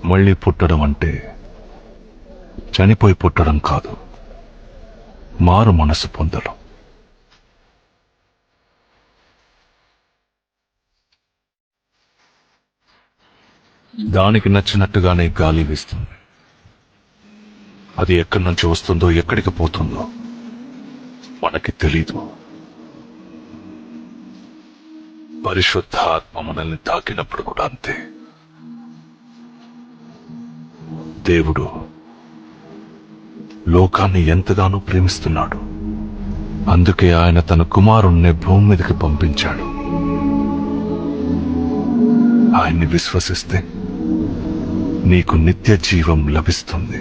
మళ్ళీ పుట్టడం అంటే చనిపోయి పుట్టడం కాదు, మారు మనసు పొందడం. దానికి నచ్చినట్టుగానే గాలి వీస్తుంది. అది ఎక్కడి నుంచి వస్తుందో ఎక్కడికి పోతుందో మనకి తెలీదు. పరిశుద్ధ ఆత్మ మనల్ని తాకినప్పుడు కూడా అంతే. దేవుడు లోకాన్ని ఎంతగానో ప్రేమిస్తున్నాడు. అందుకే ఆయన తన కుమారుణ్ణి భూమి మీదకి పంపించాడు. ఆయన్ని విశ్వసిస్తే నీకు నిత్య జీవం లభిస్తుంది.